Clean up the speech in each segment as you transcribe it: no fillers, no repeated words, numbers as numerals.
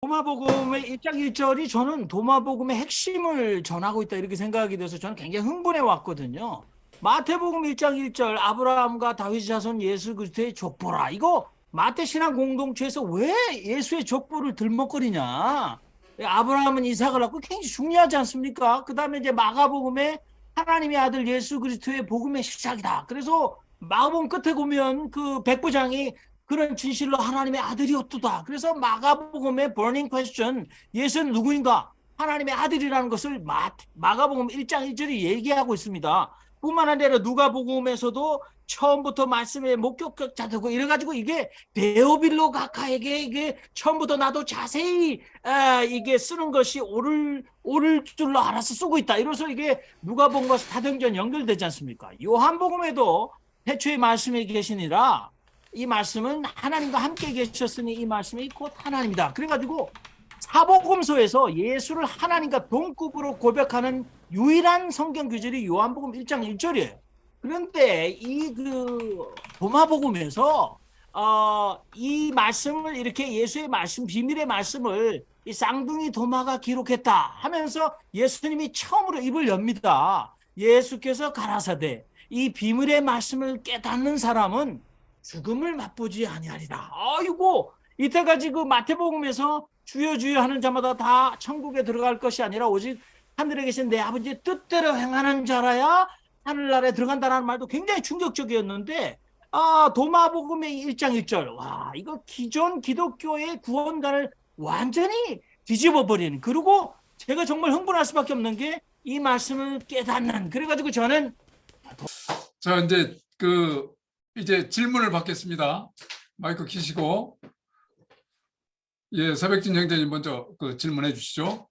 도마복음의 1장 1절이 저는 도마복음의 핵심을 전하고 있다 이렇게 생각이 돼서 저는 굉장히 흥분해 왔거든요. 마태복음 1장 1절 아브라함과 다윗 자손 예수 그리스도의 족보라. 이거 마태 신앙 공동체에서 왜 예수의 족보를 들먹거리냐. 아브라함은 이삭을 낳고 굉장히 중요하지 않습니까? 그 다음에 이제 마가복음에 하나님의 아들 예수 그리스도의 복음의 시작이다. 그래서 마가복음 끝에 보면 그 백부장이 그런 진실로 하나님의 아들이었도다. 그래서 마가복음의 burning question, 예수는 누구인가? 하나님의 아들이라는 것을 마가복음 1장 1절이 얘기하고 있습니다. 뿐만 아니라 누가복음에서도 처음부터 말씀의 목격자되고 이래가지고 이게 데오빌로 각하에게 이게 처음부터 나도 자세히 이게 쓰는 것이 옳을 줄로 알아서 쓰고 있다. 이래서 이게 누가복음과 사도행전 연결되지 않습니까? 요한복음에도 태초에 말씀에 계시니라 이 말씀은 하나님과 함께 계셨으니 이 말씀이 곧 하나님이다. 그래가지고 사복음서에서 예수를 하나님과 동급으로 고백하는 유일한 성경 구절이 요한복음 1장 1절이에요. 그런데 이 도마복음에서 이 말씀을 이렇게 예수의 말씀, 비밀의 말씀을 이 쌍둥이 도마가 기록했다 하면서 예수님이 처음으로 입을 엽니다. 예수께서 가라사대 이 비밀의 말씀을 깨닫는 사람은 죽음을 맛보지 아니하리라. 아이고 이때까지 그 마태복음에서 주여 주여 하는 자마다 다 천국에 들어갈 것이 아니라 오직 하늘에 계신 내 아버지의 뜻대로 행하는 자라야 하늘나라에 들어간다는 말도 굉장히 충격적이었는데 도마복음의 1장 1절 와 이거 기존 기독교의 구원관을 완전히 뒤집어 버리는 그리고 제가 정말 흥분할 수밖에 없는 게 이 말씀을 깨닫는 그래가지고 저는 자 이제 질문을 받겠습니다. 마이크 켜시고 예 서백진 형제님 먼저 질문해 주시죠.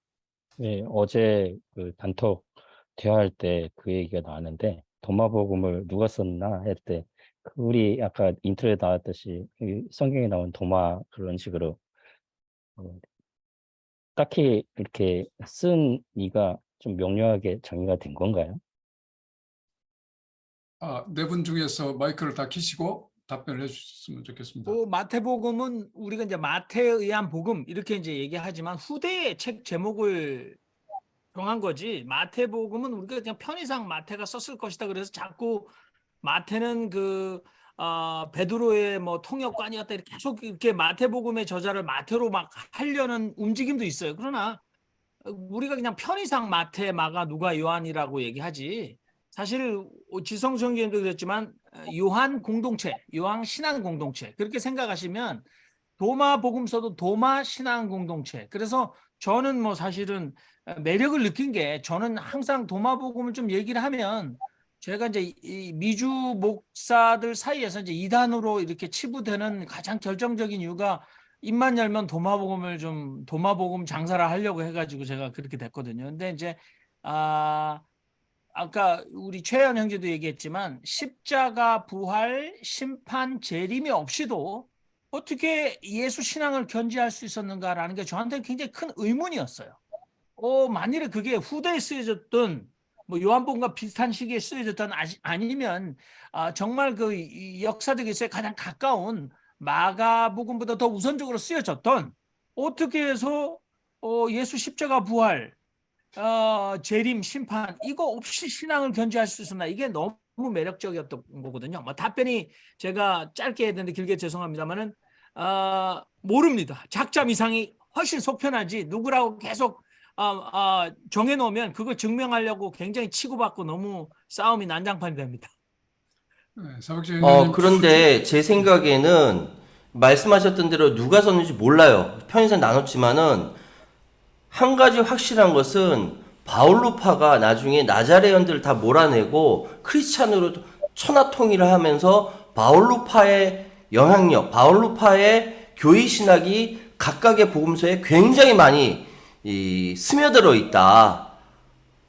네, 어제 그 단톡 대화할 때 그 얘기가 나왔는데 도마복음을 누가 썼나 할 때 우리 아까 인트로에 나왔듯이 성경에 나온 도마 그런 식으로 딱히 이렇게 쓴 이가 좀 명료하게 정의가 된 건가요? 네 분 중에서 마이크를 다 켜시고 답변을 해주셨으면 좋겠습니다. 마태복음은 우리가 이제 마태에 의한 복음 이렇게 이제 얘기하지만 후대의 책 제목을 정한 거지 마태복음은 우리가 그냥 편의상 마태가 썼을 것이다 그래서 자꾸 마태는 베드로의 뭐 통역관이었다 이렇게 계속 이렇게 마태복음의 저자를 마태로 막 하려는 움직임도 있어요. 그러나 우리가 그냥 편의상 마태, 마가, 누가, 요한이라고 얘기하지 사실 지성수 형님도 그랬지만 요한 공동체, 요한 신앙 공동체 그렇게 생각하시면 도마 복음서도 도마 신앙 공동체 그래서 저는 뭐 사실은 매력을 느낀 게 저는 항상 도마 복음을 좀 얘기를 하면 제가 이제 이 미주 목사들 사이에서 이제 이단으로 이렇게 치부되는 가장 결정적인 이유가 입만 열면 도마복음 장사를 하려고 해가지고 제가 그렇게 됐거든요. 근데 이제 아까 우리 최현 형제도 얘기했지만 십자가 부활 심판 재림이 없이도 어떻게 예수 신앙을 견지할 수 있었는가라는 게 저한테는 굉장히 큰 의문이었어요. 만일에 그게 후대에 쓰여졌던 뭐 요한복음과 비슷한 시기에 쓰여졌던 아니면 정말 그 역사적 에서의 가장 가까운 마가복음보다 더 우선적으로 쓰여졌던 어떻게 해서 예수 십자가 부활 재림 심판 이거 없이 신앙을 견지할 수 있었나 이게 너무 매력적이었던 거거든요. 뭐 답변이 제가 짧게 해야 되는데 길게 죄송합니다만은 모릅니다. 작자 이상이 훨씬 속편하지 누구라고 계속 정해놓으면 그걸 증명하려고 굉장히 치고받고 너무 싸움이 난장판이 됩니다. 네, 서백진 형제님. 그런데 제 생각에는 말씀하셨던 대로 누가 썼는지 몰라요. 편의상 나눴지만은 한 가지 확실한 것은 바울루파가 나중에 나자레언들을 다 몰아내고 크리스찬으로 천하통일을 하면서 바울루파의 영향력, 바울루파의 교회 신학이 각각의 복음서에 굉장히 많이 스며들어 있다.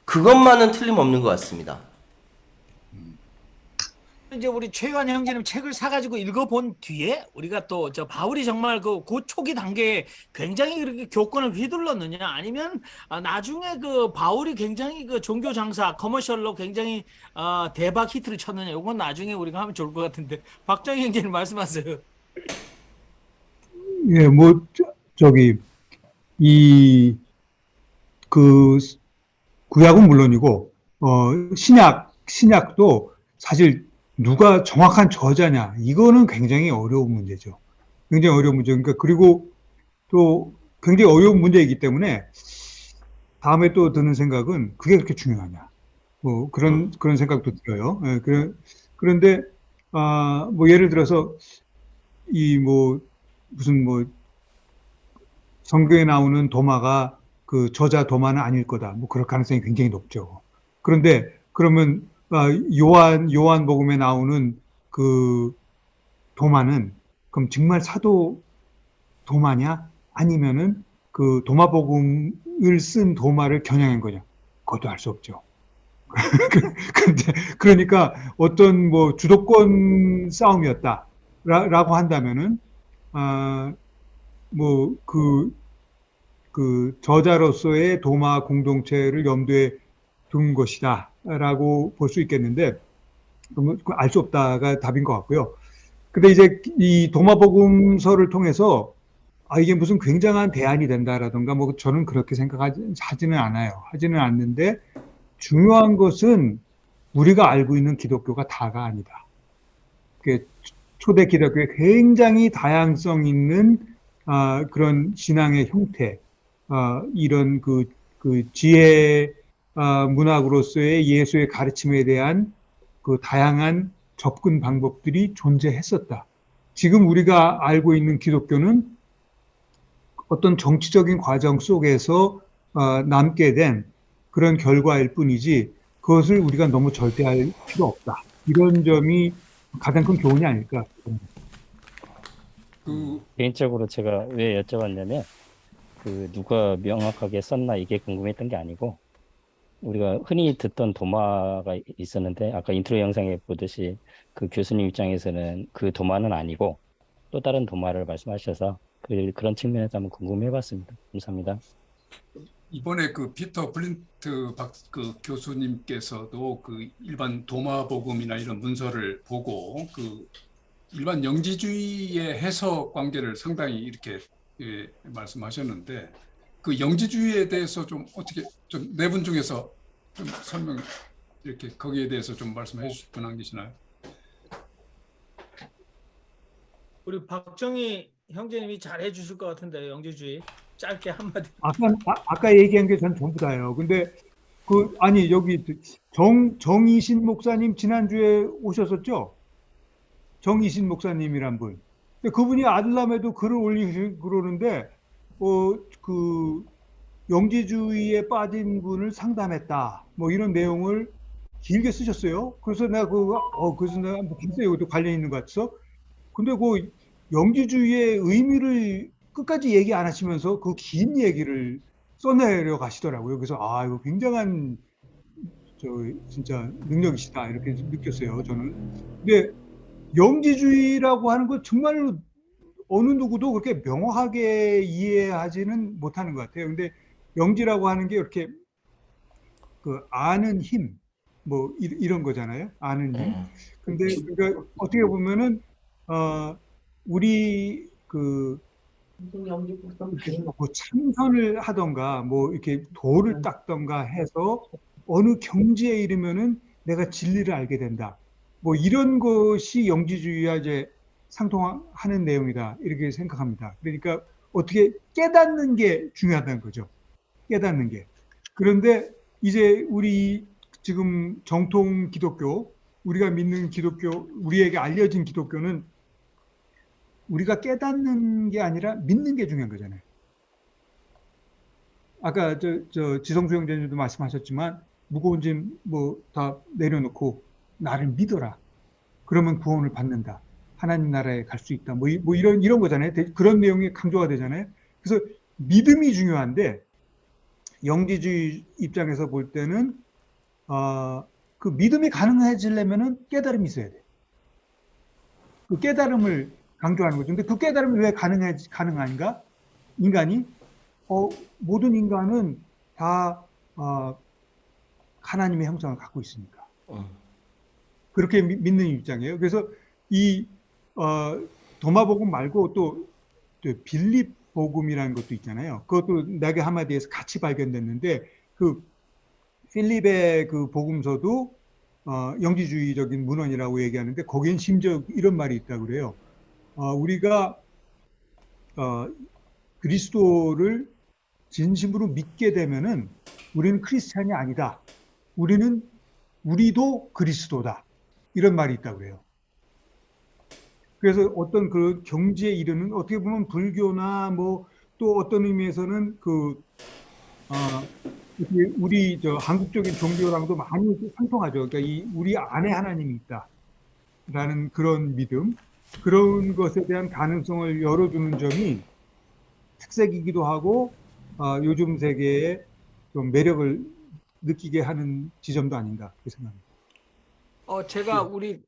그것만은 틀림없는 것 같습니다. 이제 우리 최유한 형제님 책을 사가지고 읽어본 뒤에 우리가 또 저 바울이 정말 그 초기 단계에 굉장히 그렇게 교권을 휘둘렀느냐 아니면 나중에 그 바울이 굉장히 그 종교 장사 커머셜로 굉장히 대박 히트를 쳤느냐 이건 나중에 우리가 하면 좋을 것 같은데 박정희 형제님 말씀하세요. 예, 뭐 저기 이 그 구약은 물론이고 신약도 사실 누가 정확한 저자냐 이거는 굉장히 어려운 문제죠. 굉장히 어려운 문제. 그러니까 그리고 또 굉장히 어려운 문제이기 때문에 다음에 또 드는 생각은 그게 그렇게 중요하냐. 뭐 그런 생각도 들어요. 예, 그런데 뭐 예를 들어서 이 뭐 무슨 뭐 성경에 나오는 도마가 그 저자 도마는 아닐 거다. 뭐 그럴 가능성이 굉장히 높죠. 그런데 그러면 요한복음에 나오는 그 도마는 그럼 정말 사도 도마냐? 아니면은 그 도마복음을 쓴 도마를 겨냥한 거냐? 그것도 알 수 없죠. 그러니까 어떤 뭐 주도권 싸움이었다라고 한다면은 뭐 그 저자로서의 도마 공동체를 염두에 둔 것이다라고 볼 수 있겠는데 알 수 없다가 답인 것 같고요. 근데 이제 이 도마복음서를 통해서 이게 무슨 굉장한 대안이 된다라든가 뭐 저는 그렇게 하지는 않아요. 하지는 않는데 중요한 것은 우리가 알고 있는 기독교가 다가 아니다. 초대 기독교에 굉장히 다양성 있는 그런 신앙의 형태, 이런 그 지혜 문학으로서의 예수의 가르침에 대한 그 다양한 접근 방법들이 존재했었다. 지금 우리가 알고 있는 기독교는 어떤 정치적인 과정 속에서 남게 된 그런 결과일 뿐이지 그것을 우리가 너무 절대할 필요 없다. 이런 점이 가장 큰 교훈이 아닐까. 개인적으로 제가 왜 여쭤봤냐면 누가 명확하게 썼나 이게 궁금했던 게 아니고 우리가 흔히 듣던 도마가 있었는데 아까 인트로 영상에 보듯이 그 교수님 입장에서는 그 도마는 아니고 또 다른 도마를 말씀하셔서 그런 측면에서 한번 궁금해봤습니다. 감사합니다. 이번에 그 피터 블린트 그 교수님께서도 그 일반 도마복음이나 이런 문서를 보고 그 일반 영지주의의 해석 관계를 상당히 이렇게 말씀하셨는데 그 영지주의에 대해서 좀 어떻게 좀 네 분 중에서 좀 설명 이렇게 거기에 대해서 좀 말씀해 주실 분 안 계시나요? 우리 박정희 형제님이 잘 해주실 것 같은데 영지주의 짧게 한마디. 아까 얘기한 게 전 전부 다예요. 근데 아니 여기 정이신 목사님 지난주에 오셨었죠? 정이신 목사님이란 분. 근데 그분이 아들남에도 글을 올리시고 그러는데 그 영지주의에 빠진 분을 상담했다. 뭐 이런 내용을 길게 쓰셨어요. 그래서 내가 그래서 내가 한번 봤어요. 이것도 관련 있는 것 같아서. 근데 그 영지주의의 의미를 끝까지 얘기 안 하시면서 그 긴 얘기를 써내려 가시더라고요. 그래서 이거 굉장한 진짜 능력이시다 이렇게 느꼈어요. 저는. 근데 영지주의라고 하는 거 정말로 어느 누구도 그렇게 명확하게 이해하지는 못하는 것 같아요. 근데 영지라고 하는 게 이렇게 그 아는 힘, 뭐 이런 거잖아요. 아는 힘. 근데 그러니까 어떻게 보면은 우리 뭐 참선을 하던가 뭐 이렇게 도를 닦던가 해서 어느 경지에 이르면은 내가 진리를 알게 된다. 뭐 이런 것이 영지주의와 이제 상통하는 내용이다 이렇게 생각합니다. 그러니까 어떻게 깨닫는 게 중요하다는 거죠. 깨닫는 게. 그런데 이제 우리 지금 정통 기독교, 우리가 믿는 기독교, 우리에게 알려진 기독교는 우리가 깨닫는 게 아니라 믿는 게 중요한 거잖아요. 아까 지성수 형제님도 말씀하셨지만 무거운 짐 뭐 다 내려놓고 나를 믿어라. 그러면 구원을 받는다. 하나님 나라에 갈 수 있다. 뭐 이런 거잖아요. 그런 내용이 강조가 되잖아요. 그래서 믿음이 중요한데 영지주의 입장에서 볼 때는 그 믿음이 가능해지려면은 깨달음이 있어야 돼. 그 깨달음을 강조하는 거죠. 근데 그 깨달음이 왜 가능한가? 인간이 모든 인간은 다 하나님의 형상을 갖고 있으니까. 그렇게 믿는 입장이에요. 그래서 이 도마복음 말고 또 빌립 복음이라는 것도 있잖아요. 그것도 낙의 하마디에서 같이 발견됐는데 그 필립의 그 복음서도 영지주의적인 문헌이라고 얘기하는데 거긴 심지어 이런 말이 있다고 그래요. 우리가 그리스도를 진심으로 믿게 되면은 우리는 크리스찬이 아니다. 우리도 그리스도다. 이런 말이 있다고 그래요. 그래서 어떤 그 경지에 이르는 어떻게 보면 불교나 뭐 또 어떤 의미에서는 우리 한국적인 종교랑도 많이 상통하죠. 그러니까 우리 안에 하나님이 있다라는 그런 믿음, 그런 것에 대한 가능성을 열어주는 점이 특색이기도 하고 요즘 세계에 좀 매력을 느끼게 하는 지점도 아닌가 그렇게 생각합니다. 제가 우리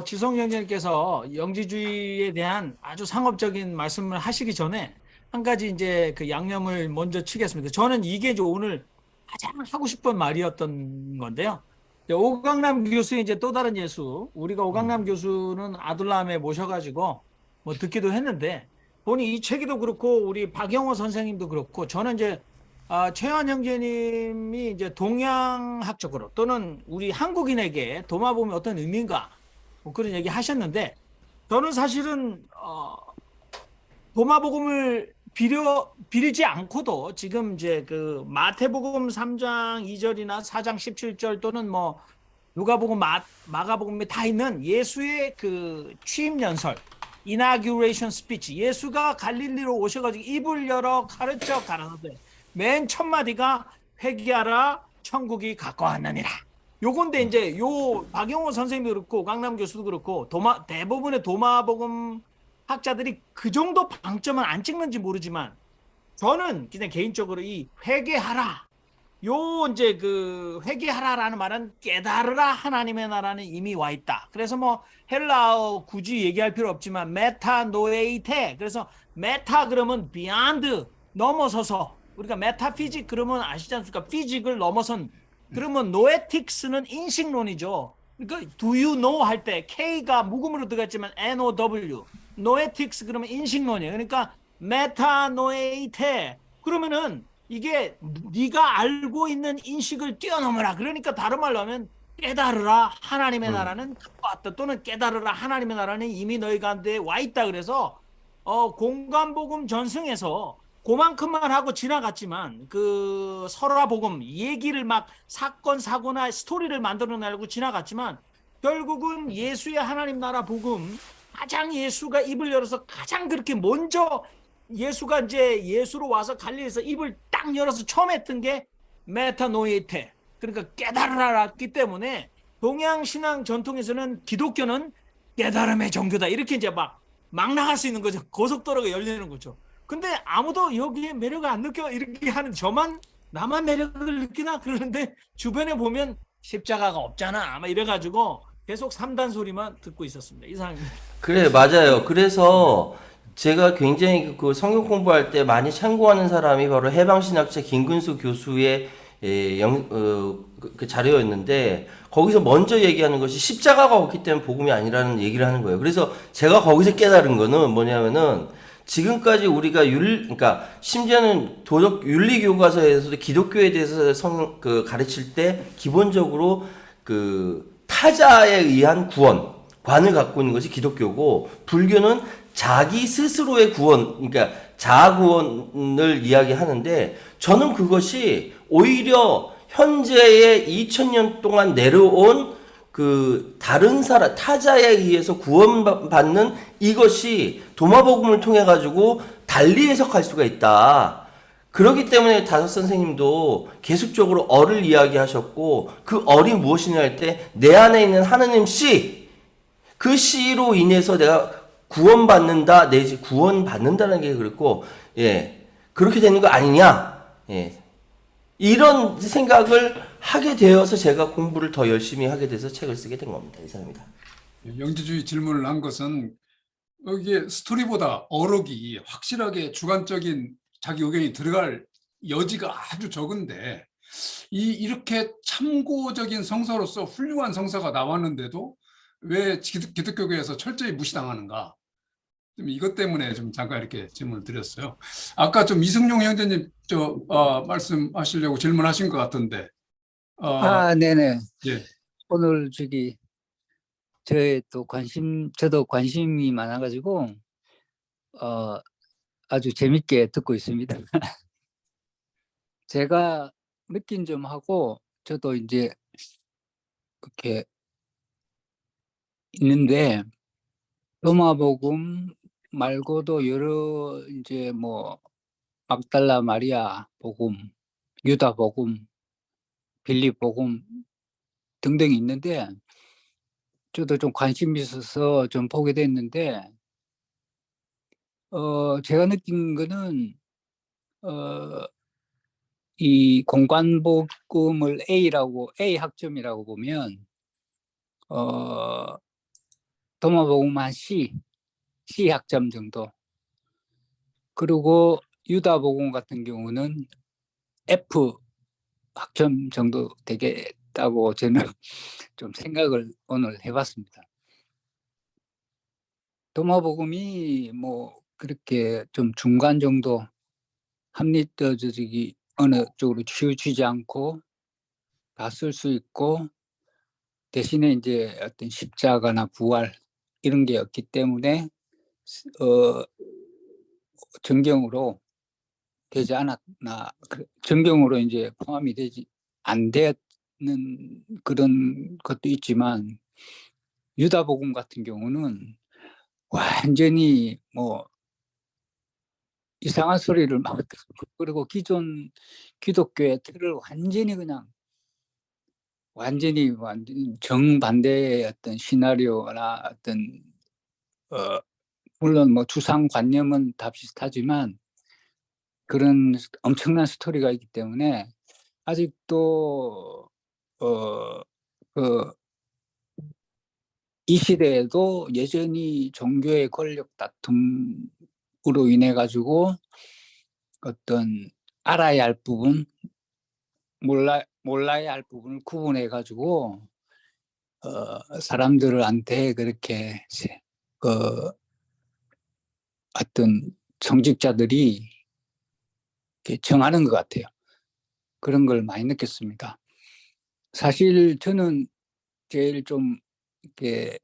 지성 형제님께서 영지주의에 대한 아주 상업적인 말씀을 하시기 전에 한 가지 이제 그 양념을 먼저 치겠습니다. 저는 이게 이제 오늘 가장 하고 싶은 말이었던 건데요. 이제 오강남 교수의 이제 또 다른 예수, 우리가 오강남 교수는 아둘람에 모셔가지고 뭐 듣기도 했는데 보니 이 책이도 그렇고 우리 박영호 선생님도 그렇고 저는 이제 최현 형제님이 이제 동양학적으로 또는 우리 한국인에게 도마복음이 어떤 의미인가 뭐 그런 얘기 하셨는데 저는 사실은 도마복음을 비리지 않고도 지금 이제 그 마태복음 3장 2절이나 4장 17절 또는 뭐 누가복음 마가복음에 다 있는 예수의 그 취임 연설 inauguration speech 예수가 갈릴리로 오셔가지고 입을 열어 가르쳐 가라사대 맨 첫 마디가 회개하라 천국이 가까웠느니라. 요건데 이제 요 박영호 선생님도 그렇고 강남 교수도 그렇고 대부분의 도마복음 학자들이 그 정도 방점은 안 찍는지 모르지만 저는 그냥 개인적으로 이 회개하라 요 이제 그 회개하라라는 말은 깨달으라 하나님의 나라는 이미 와 있다. 그래서 뭐 헬라어 굳이 얘기할 필요 없지만 메타노에이테 그래서 메타 그러면 beyond 넘어서서 우리가 메타피직 그러면 아시지 않습니까? 피직을 넘어선 그러면 노에틱스는 인식론이죠. 그러니까 do you know 할 때 K가 묵음으로 들어갔지만 NOW 노에틱스 그러면 인식론이에요. 그러니까 메타노에이테 그러면은 이게 네가 알고 있는 인식을 뛰어넘어라. 그러니까 다른 말로 하면 깨달으라 하나님의 나라는 가까웠다 또는 깨달으라 하나님의 나라는 이미 너희 가운데 와 있다. 그래서 공간복음 전승에서 그만큼만 하고 지나갔지만 그 설화복음 얘기를 막 사건 사고나 스토리를 만들어내고 지나갔지만 결국은 예수의 하나님 나라 복음 가장 예수가 입을 열어서 가장 그렇게 먼저 예수가 이제 예수로 와서 갈릴리에서 입을 딱 열어서 처음 했던 게 메타노이테 그러니까 깨달으라기 때문에 동양신앙 전통에서는 기독교는 깨달음의 종교다 이렇게 이제 막 나갈 수 있는 거죠. 고속도로가 열리는 거죠. 근데 아무도 여기에 매력을 안 느껴 이렇게 하는 나만 매력을 느끼나 그러는데 주변에 보면 십자가가 없잖아 아마 이래가지고 계속 3단 소리만 듣고 있었습니다. 이상입니다. 그래, 맞아요. 그래서 제가 굉장히 그 성경 공부할 때 많이 참고하는 사람이 바로 해방신학자 김근수 교수의 그 자료였는데 거기서 먼저 얘기하는 것이 십자가가 없기 때문에 복음이 아니라는 얘기를 하는 거예요. 그래서 제가 거기서 깨달은 거는 뭐냐면은 지금까지 우리가 그러니까 심지어는 도덕 윤리 교과서에서도 기독교에 대해서 가르칠 때 기본적으로 그 타자에 의한 구원관을 갖고 있는 것이 기독교고 불교는 자기 스스로의 구원, 그러니까 자아 구원을 이야기하는데 저는 그것이 오히려 현재의 2000년 동안 내려온 그 다른 사람 타자에 의해서 구원받는 이것이 도마복음을 통해 가지고 달리 해석할 수가 있다. 그렇기 때문에 다섯 선생님도 계속적으로 어를 이야기하셨고 그 어이 무엇이냐 할 때 내 안에 있는 하느님 씨 그 씨로 인해서 내가 구원받는다 내지 구원받는다는 게 그렇고 예 그렇게 되는 거 아니냐 예 이런 생각을 하게 되어서 제가 공부를 더 열심히 하게 돼서 책을 쓰게 된 겁니다. 이상입니다. 영지주의 질문을 한 것은 여기에 스토리보다 어록이 확실하게 주관적인 자기 의견이 들어갈 여지가 아주 적은데 이렇게 참고적인 성서로서 훌륭한 성서가 나왔는데도 왜 기독교계에서 철저히 무시당하는가? 좀 이것 때문에 좀 잠깐 이렇게 질문을 드렸어요. 아까 좀 이승용 형제님 말씀하시려고 질문하신 것 같은데, 네네. 예, 오늘 저도 관심이 많아가지고, 아주 재밌게 듣고 있습니다. 제가 느낀 점하고, 저도 이제 그렇게 있는데, 로마복음 말고도 여러 이제 뭐, 막달라 마리아 복음, 유다 복음, 빌립 복음 등등 있는데, 저도 좀 관심이 있어서 좀 보게 됐는데, 제가 느낀 거는, 이 공관복음을 A 학점이라고 보면, 도마복음 한 C 학점 정도. 그리고 유다복음 같은 경우는 F 학점 정도 되겠다고 저는 좀 생각을 오늘 해봤습니다. 도마복음이 뭐 그렇게 좀 중간 정도 합리적이기 어느 쪽으로 치우치지 않고 다 쓸 수 있고 대신에 이제 어떤 십자가나 부활 이런 게 없기 때문에 정경으로 되지 않았나, 정경으로 이제 포함이 되지 안 되는 그런 것도 있지만 유다복음 같은 경우는 완전히 뭐 이상한 소리를 막 그리고 기존 기독교의 틀을 완전히 정반대의 어떤 시나리오나 어떤 물론 뭐 주상관념은 다 비슷하지만 그런 엄청난 스토리가 있기 때문에 아직도 이 시대에도 여전히 종교의 권력 다툼으로 인해 가지고 어떤 알아야 할 부분, 몰라야 할 부분을 구분해 가지고 사람들한테 그렇게 어떤 정직자들이 이렇게 정하는 것 같아요. 그런 걸 많이 느꼈습니다. 사실 저는 제일 좀 이렇게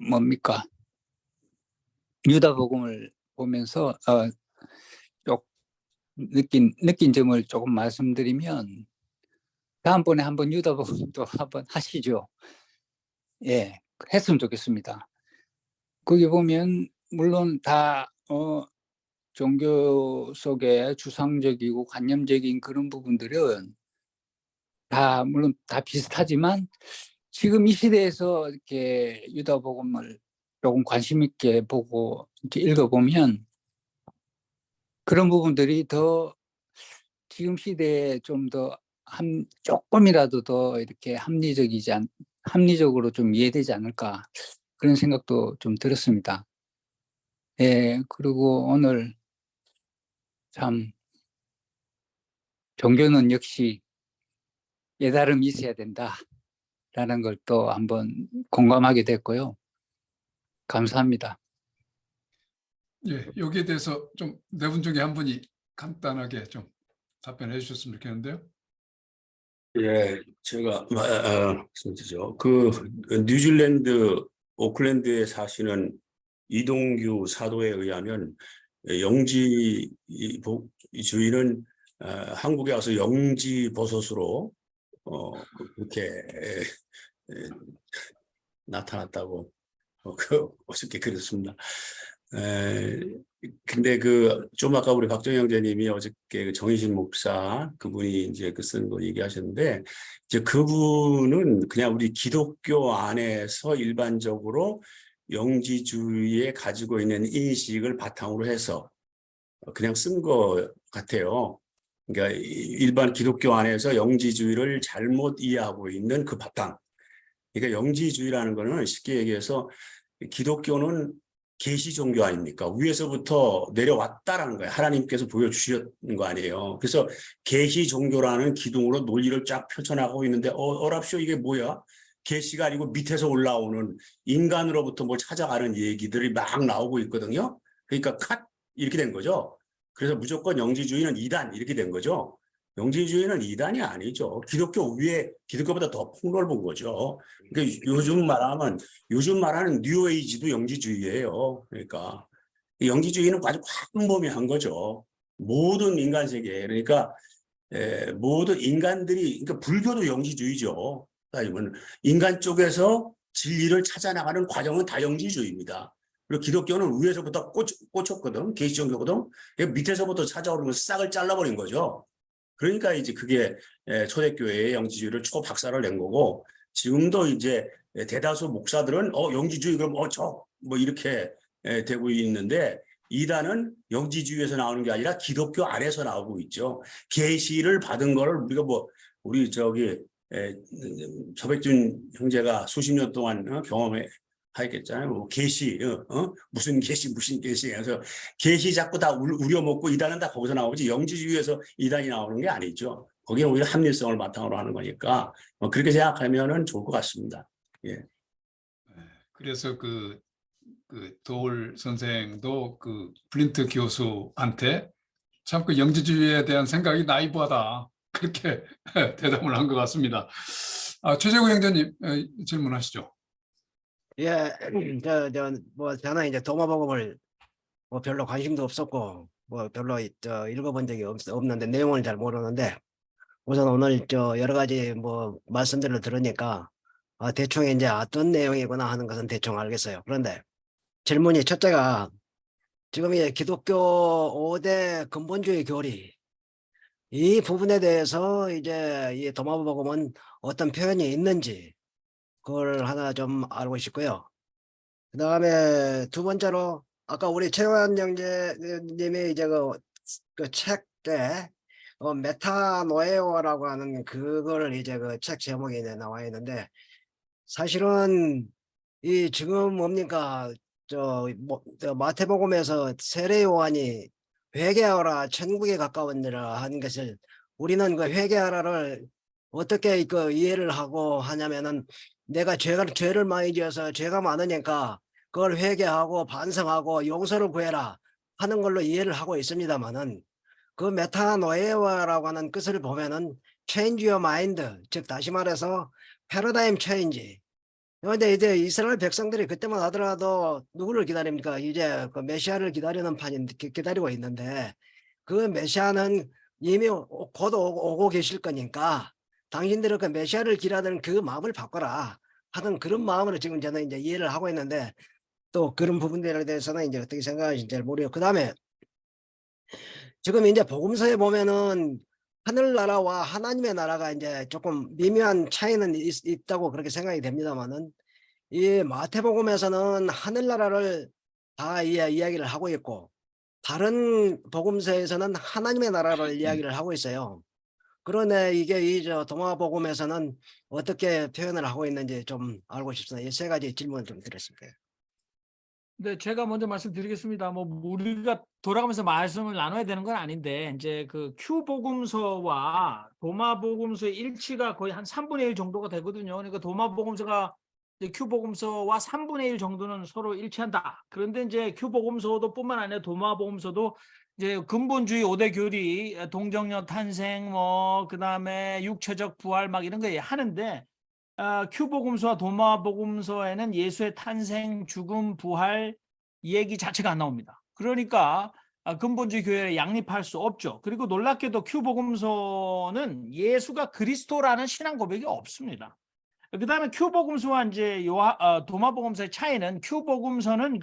뭡니까 유다복음을 보면서 쭉 느낀 점을 조금 말씀드리면 다음번에 한번 유다복음도 한번 하시죠. 예, 했으면 좋겠습니다. 거기 보면 물론 다 종교 속에 주상적이고 관념적인 그런 부분들은 다 물론 다 비슷하지만 지금 이 시대에서 이렇게 유다복음을 조금 관심 있게 보고 이렇게 읽어보면 그런 부분들이 더 지금 시대에 좀 더 조금이라도 더 이렇게 합리적으로 좀 이해되지 않을까 그런 생각도 좀 들었습니다. 예, 그리고 오늘 참 종교는 역시 깨달음이 있어야 된다라는 걸 또 한번 공감하게 됐고요. 감사합니다. 예, 여기에 대해서 좀 네 분 중에 한 분이 간단하게 좀 답변해 주셨으면 좋겠는데요. 예, 제가 말씀드리죠. 뉴질랜드 오클랜드에 사시는 이동규 사도에 의하면 영지주의는 한국에 와서 영지버섯으로 그렇게 나타났다고 어저께 그랬습니다. 근데 좀 아까 우리 박정희 형제님이 어저께 정희신 목사 그분이 이제 쓴 거 얘기하셨는데 이제 그분은 그냥 우리 기독교 안에서 일반적으로 영지주의에 가지고 있는 인식을 바탕으로 해서 그냥 쓴 거 같아요. 그러니까 일반 기독교 안에서 영지주의를 잘못 이해하고 있는 그 바탕. 그러니까 영지주의라는 거는 쉽게 얘기해서 기독교는 계시 종교 아닙니까? 위에서부터 내려왔다라는 거예요. 하나님께서 보여주셨는 거 아니에요. 그래서 계시 종교라는 기둥으로 논리를 쫙 펼쳐나가고 있는데 어랍쇼 이게 뭐야? 계시가 아니고 밑에서 올라오는 인간으로부터 뭘 찾아가는 얘기들이 막 나오고 있거든요. 그러니까 컷 이렇게 된 거죠. 그래서 무조건 영지주의는 이단 이렇게 된 거죠. 영지주의는 이단이 아니죠. 기독교 위에 기독교보다 더 폭넓은 거죠. 그러니까 요즘 말하는 뉴에이지도 영지주의예요. 그러니까 영지주의는 아주 광범위한 거죠. 모든 인간 세계 그러니까 모든 인간들이 그러니까 불교도 영지주의죠. 아니면 인간 쪽에서 진리를 찾아나가는 과정은 다 영지주의입니다. 그리고 기독교는 위에서부터 꽂혔거든. 계시종교거든. 밑에서부터 찾아오는 싹을 잘라버린 거죠. 그러니까 이제 그게 초대교회의 영지주의를 초박살을 낸 거고 지금도 이제 대다수 목사들은 영지주의 그럼 뭐 이렇게 되고 있는데 이단은 영지주의에서 나오는 게 아니라 기독교 안에서 나오고 있죠. 계시를 받은 거를 우리가 우리 서백준 형제가 수십 년 동안 경험해 하겠잖아요. 계시, 무슨 계시, 그래서 계시 자꾸 다 우려먹고 이단은 다 거기서 나오지 영지주의에서 이단이 나오는 게 아니죠. 거기는 오히려 합리성을 바탕으로 하는 거니까 그렇게 생각하면은 좋을 것 같습니다. 예. 그래서 그 도울 선생도 그 블린트 교수한테 참 그 영지주의에 대한 생각이 나이브하다 그렇게 대답을 한 것 같습니다. 최재구 형제님 질문하시죠. 예, 저는 이제 도마복음을 뭐 별로 관심도 없었고, 뭐 별로 읽어본 적이 없는데, 내용을 잘 모르는데, 우선 오늘 여러 가지 뭐 말씀들을 들으니까, 대충 이제 어떤 내용이구나 하는 것은 대충 알겠어요. 그런데 질문이 첫째가, 지금 이제 기독교 5대 근본주의 교리, 이 부분에 대해서 이제 이 도마복음은 어떤 표현이 있는지, 그걸 하나 좀 알고 싶고요. 그 다음에 두 번째로 아까 우리 최환 형제님이 이제 그 책에 메타노에오라고 하는 그걸 이제 그 책 제목에 나와 있는데 사실은 이 지금 뭡니까 저 마태복음에서 세례 요한이 회개하라 천국에 가까운이라 하는 것을 우리는 그 회개하라를 어떻게 그 이해를 하고 하냐면은 내가 죄를 많이 지어서 죄가 많으니까 그걸 회개하고 반성하고 용서를 구해라 하는 걸로 이해를 하고 있습니다만은 그 메타노에와라고 하는 뜻을 보면은 change your mind, 즉 다시 말해서 패러다임 체인지. 그런데 이제 이스라엘 백성들이 그때만 하더라도 누구를 기다립니까? 이제 그 메시아를 기다리는 기다리고 있는데 그 메시아는 이미 곧 오고 계실 거니까 당신들은 그 메시아를 기다리는 그 마음을 바꿔라 하던 그런 마음으로 지금 저는 이제 이해를 하고 있는데 또 그런 부분들에 대해서는 이제 어떻게 생각하시는지 잘 모르겠고 그 다음에 지금 이제 복음서에 보면은 하늘나라와 하나님의 나라가 이제 조금 미묘한 차이는 있다고 그렇게 생각이 됩니다만은 이 마태복음에서는 하늘나라를 다 이야기를 하고 있고 다른 복음서에서는 하나님의 나라를 이야기를 하고 있어요. 그러네 이게 이 도마복음에서는 어떻게 표현을 하고 있는지 좀 알고 싶습니다. 이 세 가지 질문을 좀 드렸습니다. 네, 제가 먼저 말씀드리겠습니다. 뭐 우리가 돌아가면서 말씀을 나눠야 되는 건 아닌데 이제 그 큐 복음서와 도마 복음서의 일치가 거의 한 3분의 1 정도가 되거든요. 그러니까 도마 복음서가 큐 복음서와 3분의 1 정도는 서로 일치한다. 그런데 이제 큐 복음서도 뿐만 아니라 도마 복음서도 이제 근본주의 5대 교리, 동정녀 탄생, 뭐 그다음에 육체적 부활 막 이런 거 하는데. 큐 복음서와 도마 복음서에는 예수의 탄생, 죽음, 부활 얘기 자체가 안 나옵니다. 그러니까 근본주의 교회에 양립할 수 없죠. 그리고 놀랍게도 큐 복음서는 예수가 그리스도라는 신앙 고백이 없습니다. 그 다음에 큐 복음서와 이제 도마 복음서의 차이는 큐 복음서는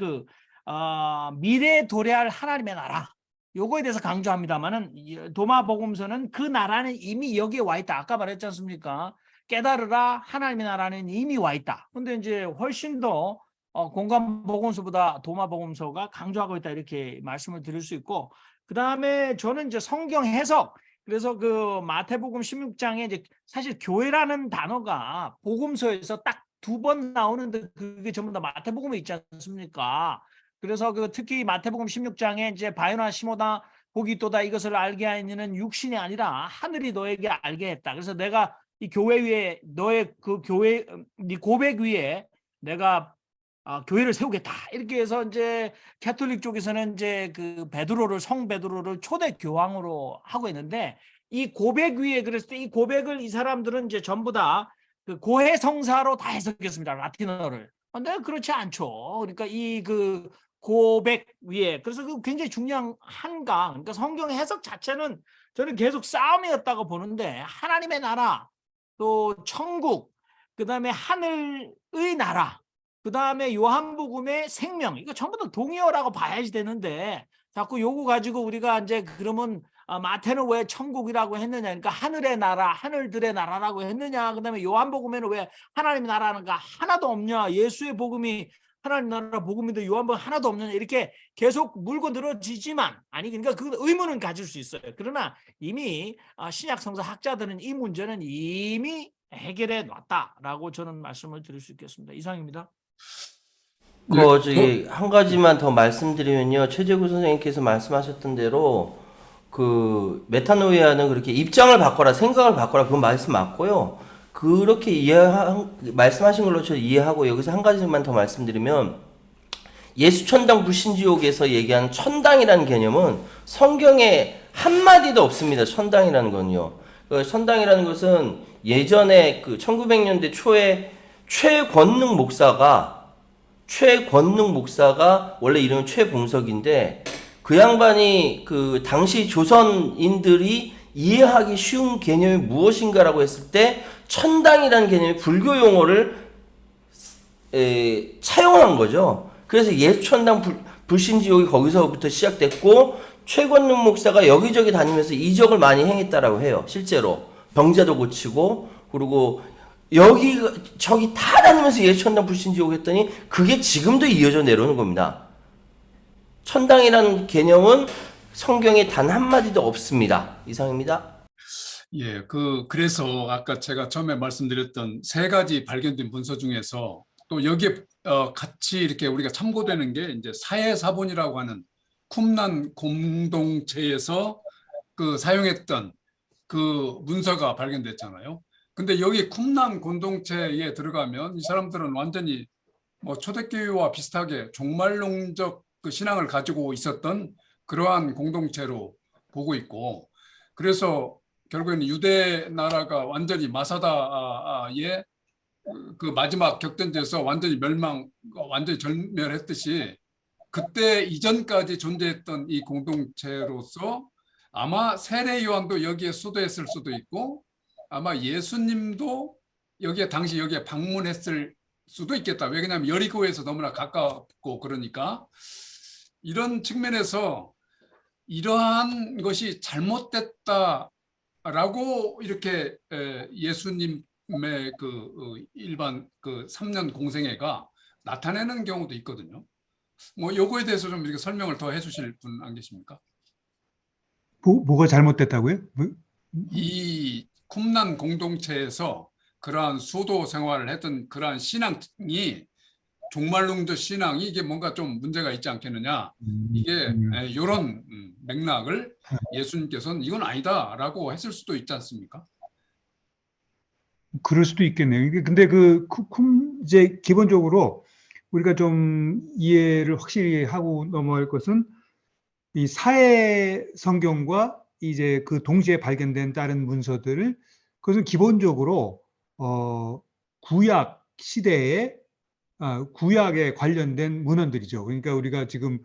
미래에 도래할 하나님의 나라. 요거에 대해서 강조합니다만은 도마 복음서는 그 나라는 이미 여기에 와 있다. 아까 말했지 않습니까? 깨달으라 하나님의 나라는 이미 와 있다. 근데 이제 훨씬 더 공간 복음서보다 도마 복음서가 강조하고 있다 이렇게 말씀을 드릴 수 있고 그 다음에 저는 이제 성경 해석 그래서 그 마태복음 16장에 이제 사실 교회라는 단어가 복음서에서 딱 2번 나오는데 그게 전부 다 마태복음에 있지 않습니까? 그래서 특히 마태복음 16장에 이제 바요나 시모다 복이 있도다 이것을 알게 하는 육신이 아니라 하늘이 너에게 알게 했다. 그래서 내가 이 교회 위에 너의 그 교회 네 고백 위에 내가 교회를 세우겠다. 이렇게 해서 이제 캐톨릭 쪽에서는 이제 그 베드로를 성 베드로를 초대 교황으로 하고 있는데 이 고백 위에 그랬을 때 이 고백을 이 사람들은 이제 전부 다 그 고해성사로 다 해석했습니다. 라틴어를. 근데 그렇지 않죠. 그러니까 이 그 고백 위에 그래서 그 굉장히 중요한 한강. 그러니까 성경 해석 자체는 저는 계속 싸움이었다고 보는데 하나님의 나라 또 천국 그다음에 하늘의 나라 그다음에 요한복음의 생명 이거 전부 다 동의어라고 봐야지 되는데 자꾸 요거 가지고 우리가 이제 그러면 마태는 왜 천국이라고 했느냐 그러니까 하늘의 나라 하늘들의 나라라고 했느냐 그다음에 요한복음에는 왜 하나님의 나라가 하나도 없냐 예수의 복음이 하나님 나라 복음인데 요한복음 하나도 없느냐 이렇게 계속 물고 늘어지지만 아니 그러니까 그 의문은 가질 수 있어요. 그러나 이미 신약 성서 학자들은 이 문제는 이미 해결해 놨다라고 저는 말씀을 드릴 수 있겠습니다. 이상입니다. 저기 한 가지만 더 말씀드리면요. 최재구 선생님께서 말씀하셨던 대로 그 메타노이아는 그렇게 입장을 바꿔라, 생각을 바꿔라 그건 말씀 맞고요. 그렇게 말씀하신 걸로 저 이해하고 여기서 한 가지만 더 말씀드리면 예수 천당 불신지옥에서 얘기하는 천당이라는 개념은 성경에 한마디도 없습니다. 천당이라는 건요. 천당이라는 것은 예전에 그 1900년대 초에 최권능 목사가 원래 이름은 최봉석인데 그 양반이 그 당시 조선인들이 이해하기 쉬운 개념이 무엇인가라고 했을 때 천당이라는 개념이 불교 용어를 차용한 거죠. 그래서 예수 천당 불신지옥이 거기서부터 시작됐고 최권능 목사가 여기저기 다니면서 이적을 많이 행했다라고 해요. 실제로 병자도 고치고 그리고 저기 다 다니면서 예수 천당 불신지옥 했더니 그게 지금도 이어져 내려오는 겁니다. 천당이라는 개념은 성경에 단 한마디도 없습니다. 이상입니다. 예, 그래서 아까 제가 처음에 말씀드렸던 세 가지 발견된 문서 중에서 또 여기에 같이 이렇게 우리가 참고되는 게 이제 사해사본이라고 하는 쿰란 공동체에서 그 사용했던 그 문서가 발견됐잖아요. 근데 여기 쿰란 공동체에 들어가면 이 사람들은 완전히 뭐 초대교회와 비슷하게 종말론적 그 신앙을 가지고 있었던 그러한 공동체로 보고 있고 그래서 결국에는 유대 나라가 완전히 마사다의 그 마지막 격전지에서 완전히 완전히 절멸했듯이 그때 이전까지 존재했던 이 공동체로서 아마 세례 요한도 여기에 수도했을 수도 있고 아마 예수님도 당시 여기에 방문했을 수도 있겠다. 왜냐하면 여리고에서 너무나 가깝고 그러니까 이런 측면에서 이러한 것이 잘못됐다라고 이렇게 예수님의 그 일반 그 3년 공생애가 나타내는 경우도 있거든요. 뭐 요거에 대해서 좀 이렇게 설명을 더 해주실 분 안 계십니까? 뭐가 잘못됐다고요? 이 쿰란 공동체에서 그러한 수도 생활을 했던 그러한 신앙이 종말론적 신앙이 이게 뭔가 좀 문제가 있지 않겠느냐 이게 이런 맥락을 예수님께서는 이건 아니다라고 했을 수도 있지 않습니까? 그럴 수도 있겠네요. 근데 이제 기본적으로 우리가 좀 이해를 확실히 하고 넘어갈 것은 이 사해 성경과 이제 그 동시에 발견된 다른 문서들을 그것은 기본적으로 구약 시대에 구약에 관련된 문헌들이죠. 그러니까 우리가 지금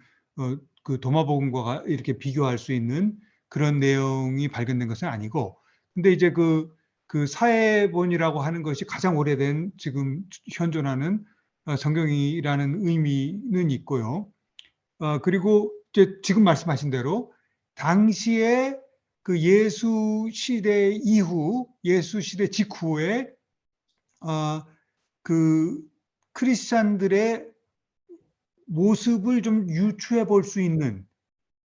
그 도마복음과 이렇게 비교할 수 있는 그런 내용이 발견된 것은 아니고, 근데 이제 그 사해본이라고 하는 것이 가장 오래된 지금 현존하는 성경이라는 의미는 있고요. 그리고 이제 지금 말씀하신 대로 당시에 그 예수 시대 이후, 예수 시대 직후에 그 크리스찬들의 모습을 좀 유추해 볼 수 있는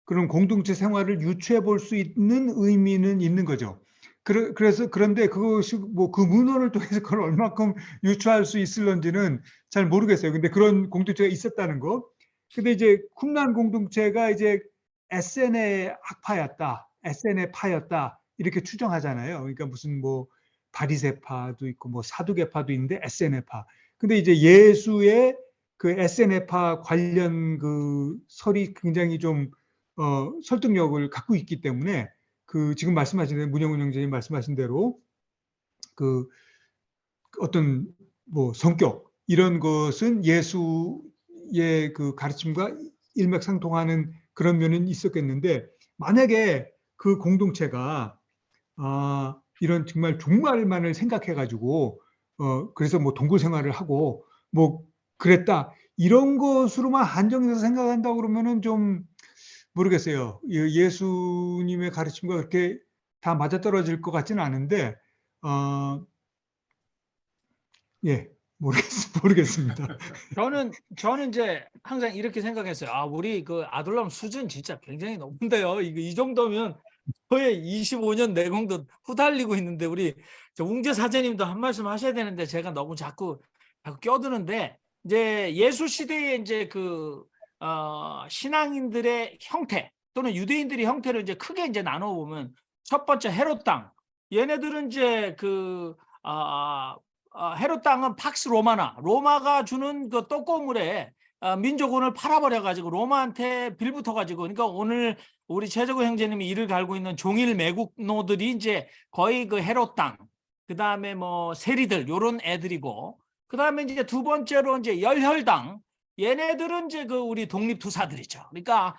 그런 공동체 생활을 유추해 볼 수 있는 의미는 있는 거죠. 그런데 그것이 뭐 그 문헌을 통해서 그걸 얼마큼 유추할 수 있을런지는 잘 모르겠어요. 근데 그런 공동체가 있었다는 거. 근데 이제 쿰란 공동체가 이제 에센의 학파였다, 에센의 파였다 이렇게 추정하잖아요. 그러니까 무슨 뭐 바리새파도 있고 뭐 사두개파도 있는데 SNF파. 근데 이제 예수의 그 SNF파 관련 그 설이 굉장히 좀 설득력을 갖고 있기 때문에 그 지금 말씀하신 대로 문영훈 형제님 말씀하신 대로 그 어떤 뭐 성격 이런 것은 예수의 그 가르침과 일맥상통하는 그런 면은 있었겠는데 만약에 그 공동체가 이런 정말 종말만을 생각해가지고 그래서 뭐 동거 생활을 하고 뭐 그랬다 이런 것으로만 한정해서 생각한다고 그러면은 좀 모르겠어요. 예수님의 가르침과 그렇게 다 맞아떨어질 것 같지는 않은데 예 모르겠습니다. 저는 이제 항상 이렇게 생각했어요. 우리 그 아둘람 수준 진짜 굉장히 높은데요. 이 정도면 거의 25년 내공도 후달리고 있는데 우리 저 웅재 사제님도 한 말씀 하셔야 되는데 제가 너무 자꾸 껴드는데 이제 예수 시대에 이제 그 신앙인들의 형태 또는 유대인들의 형태를 이제 크게 이제 나눠 보면 첫 번째 헤롯 땅 얘네들은 이제 헤롯 땅은 팍스 로마나 로마가 주는 그 떡고물에 민족원을 팔아버려 가지고 로마한테 빌붙어 가지고 그러니까 오늘 우리 최재구 형제님이 이를 갈고 있는 종일 매국노들이 이제 거의 그 헤롯 땅 그다음에 뭐 세리들 요런 애들이고 그다음에 이제 두 번째로 이제 열혈당 얘네들은 이제 그 우리 독립투사들이죠. 그러니까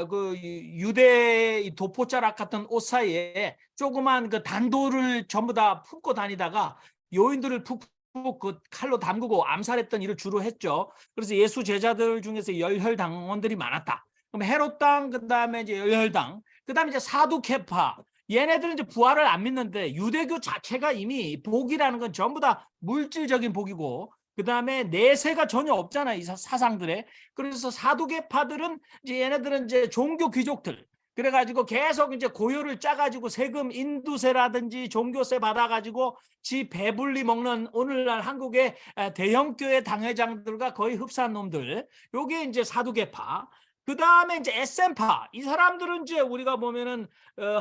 그 유대 도포자락 같은 옷 사이에 조그만 그 단도를 전부 다 품고 다니다가 요인들을 푹푹 그 칼로 담그고 암살했던 일을 주로 했죠. 그래서 예수 제자들 중에서 열혈당원들이 많았다. 그럼 헤롯당 그다음에 이제 열혈당 그다음에 이제 사두케파 얘네들은 이제 부활을 안 믿는데 유대교 자체가 이미 복이라는 건 전부 다 물질적인 복이고 그다음에 내세가 전혀 없잖아요. 이 사상들에. 그래서 사두개파들은 이제 얘네들은 이제 종교 귀족들. 그래가지고 계속 이제 고효를 짜가지고 세금 인두세라든지 종교세 받아가지고 지 배불리 먹는 오늘날 한국의 대형교회 당회장들과 거의 흡사한 놈들. 요게 이제 사두개파. 그 다음에 이제 SN파. 이 사람들은 이제 우리가 보면은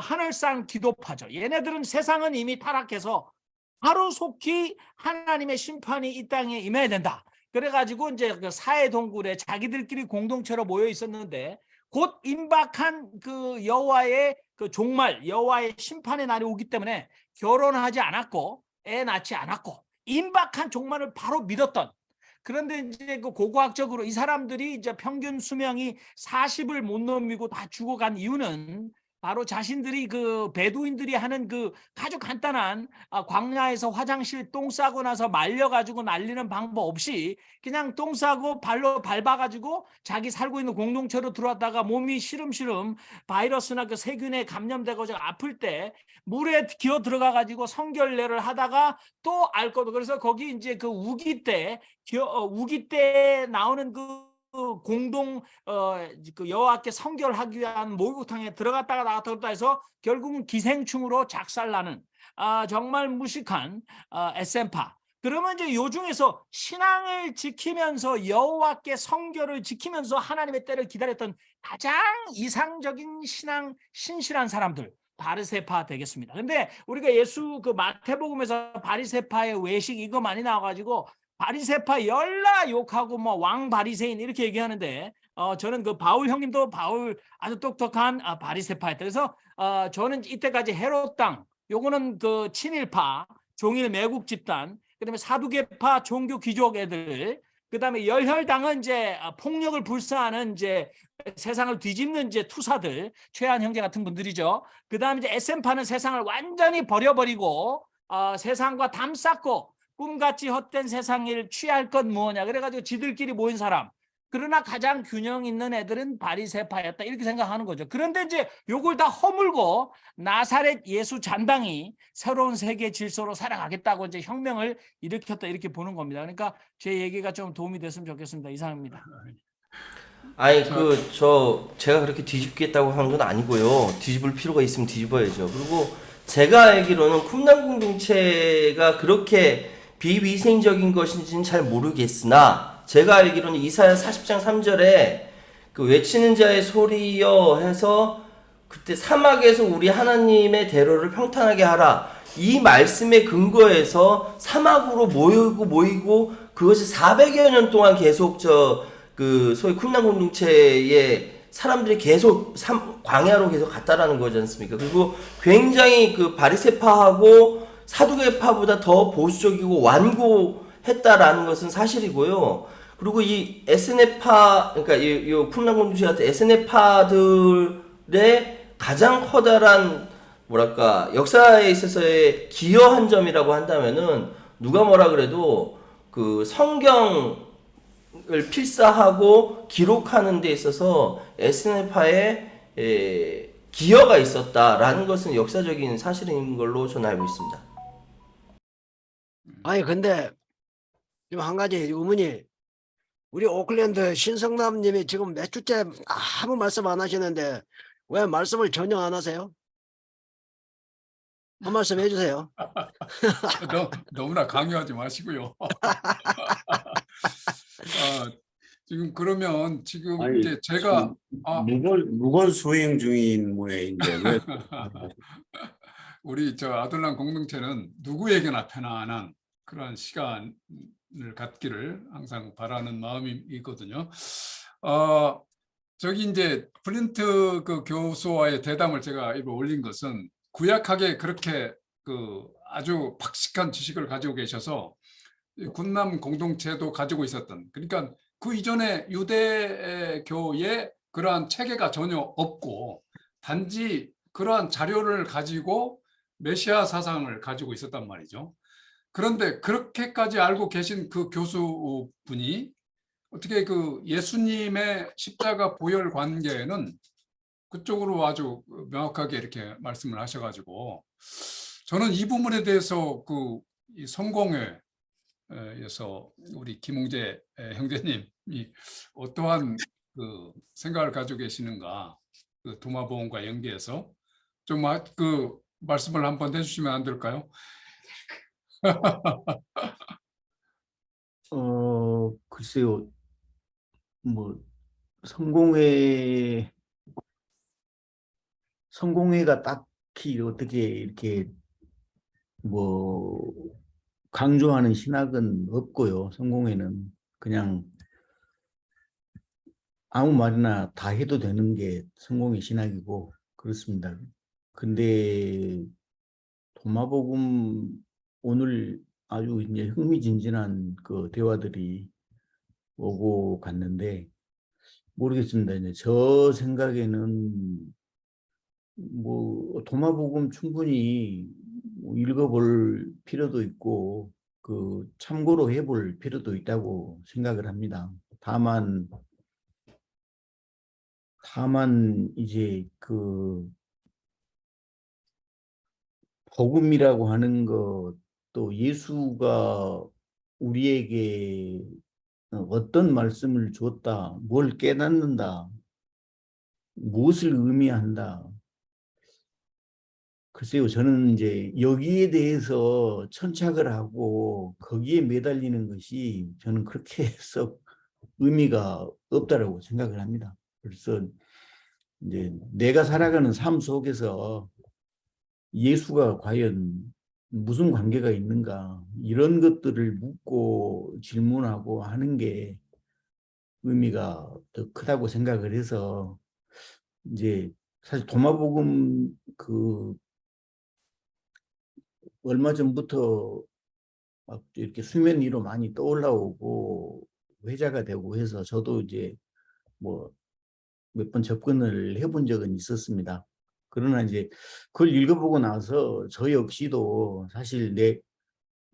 하늘산 기도파죠. 얘네들은 세상은 이미 타락해서 하루속히 하나님의 심판이 이 땅에 임해야 된다. 그래가지고 이제 그 사해 동굴에 자기들끼리 공동체로 모여 있었는데 곧 임박한 그 여호와의 그 종말, 여호와의 심판의 날이 오기 때문에 결혼하지 않았고 애 낳지 않았고 임박한 종말을 바로 믿었던. 그런데 이제 그 고고학적으로 이 사람들이 이제 평균 수명이 40을 못 넘기고 다 죽어간 이유는 바로 자신들이 그 베두인들이 하는 그 아주 간단한 광야에서 화장실 똥 싸고 나서 말려가지고 날리는 방법 없이 그냥 똥 싸고 발로 밟아가지고 자기 살고 있는 공동체로 들어왔다가 몸이 시름시름 바이러스나 그 세균에 감염되고 아플 때 물에 기어 들어가가지고 성결례를 하다가 또 앓거든. 그래서 거기 이제 그 우기 때 나오는 그 공동 그 여호와께 성결하기 위한 목욕탕에 들어갔다가 나왔다 해서 결국은 기생충으로 작살나는 정말 무식한 SN파. 그러면 이제 요 중에서 신앙을 지키면서 여호와께 성결을 지키면서 하나님의 때를 기다렸던 가장 이상적인 신앙 신실한 사람들 바리새파 되겠습니다. 근데 우리가 예수 그 마태복음에서 바리새파의 외식 이거 많이 나와가지고 바리새파 열나 욕하고 뭐 왕 바리새인 이렇게 얘기하는데 저는 그 바울 형님도 바울 아주 똑똑한 바리새파였다. 그래서 저는 이때까지 헤롯 땅 요거는 그 친일파 종일 매국 집단 그다음에 사두개파 종교 귀족 애들 그다음에 열혈당은 이제 폭력을 불사하는 이제 세상을 뒤집는 이제 투사들 최한 형제 같은 분들이죠. 그다음에 이제 SN파는 세상을 완전히 버려버리고 세상과 담 쌓고 꿈같이 헛된 세상을 취할 것 뭐냐 그래가지고 지들끼리 모인 사람. 그러나 가장 균형 있는 애들은 바리새파였다 이렇게 생각하는 거죠. 그런데 이제 요걸 다 허물고 나사렛 예수 잔당이 새로운 세계 질서로 살아가겠다고 이제 혁명을 일으켰다 이렇게 보는 겁니다. 그러니까 제 얘기가 좀 도움이 됐으면 좋겠습니다. 이상입니다. 아니 제가 그렇게 뒤집겠다고 하는 건 아니고요. 뒤집을 필요가 있으면 뒤집어야죠. 그리고 제가 알기로는 쿰난 공동체가 그렇게 비위생적인 것인지는 잘 모르겠으나 제가 알기로는 이사야 40장 3절에 그 외치는 자의 소리여 해서 그때 사막에서 우리 하나님의 대로를 평탄하게 하라. 이 말씀의 근거에서 사막으로 모이고 그것이 400여 년 동안 계속 그 소위 쿰란 공동체에 사람들이 계속 광야로 계속 갔다라는 거지 않습니까? 그리고 굉장히 그 바리새파하고 사두개파보다 더 보수적이고 완고했다라는 것은 사실이고요. 그리고 이 에스네파, 그러니까 이 쿰란 공동체 같은 에스네파들의 가장 커다란 뭐랄까 역사에 있어서의 기여한 점이라고 한다면은 누가 뭐라 그래도 그 성경을 필사하고 기록하는 데 있어서 에스네파의 기여가 있었다라는 것은 역사적인 사실인 걸로 저는 알고 있습니다. 아니 근데 좀 한 가지 의문이, 우리 오클랜드 신성남님이 지금 몇 주째 아무 말씀 안 하시는데 왜 말씀을 전혀 안 하세요? 한 말씀 해주세요. 너무나 강요하지 마시고요. 지금 그러면 지금 아니, 이제 제가 무건 수행 중인 모양인데 왜 우리 아들랑 공동체는 누구에게나 편안한 그런 시간을 갖기를 항상 바라는 마음이거든요. 저기 이제 플린트 그 교수와의 대담을 제가 이거 올린 것은 구약학에 그렇게 그 아주 박식한 지식을 가지고 계셔서 군남 공동체도 가지고 있었던, 그러니까 그 이전에 유대교의 그러한 체계가 전혀 없고 단지 그러한 자료를 가지고 메시아 사상을 가지고 있었단 말이죠. 그런데 그렇게까지 알고 계신 그 교수분이 어떻게 그 예수님의 십자가 보혈 관계는 그쪽으로 아주 명확하게 이렇게 말씀을 하셔가지고, 저는 이 부분에 대해서 그 성공회에서 우리 김홍재 형제님이 어떠한 그 생각을 가지고 계시는가, 그 도마보험과 연계해서 좀 그 말씀을 한번 해주시면 안 될까요? 글쎄요, 뭐 성공회 성공회가 딱히 어떻게 이렇게 뭐 강조하는 신학은 없고요. 성공회는 그냥 아무 말이나 다 해도 되는 게 성공회 신학이고 그렇습니다. 근데 도마복음 오늘 아주 이제 흥미진진한 그 대화들이 오고 갔는데 모르겠습니다. 이제 저 생각에는 뭐 도마복음 충분히 읽어볼 필요도 있고 그 참고로 해볼 필요도 있다고 생각을 합니다. 다만 이제 그 복음이라고 하는 것도 예수가 우리에게 어떤 말씀을 줬다, 뭘 깨닫는다, 무엇을 의미한다. 글쎄요, 저는 이제 여기에 대해서 천착을 하고 거기에 매달리는 것이 저는 그렇게 썩 의미가 없다라고 생각을 합니다. 그래서 이제 내가 살아가는 삶 속에서 예수가 과연 무슨 관계가 있는가, 이런 것들을 묻고 질문하고 하는 게 의미가 더 크다고 생각을 해서 이제 사실 도마복음 그 얼마 전부터 막 이렇게 수면 위로 많이 떠올라오고 회자가 되고 해서 저도 이제 뭐 몇 번 접근을 해본 적은 있었습니다. 그러나 이제 그걸 읽어보고 나서 저 역시도 사실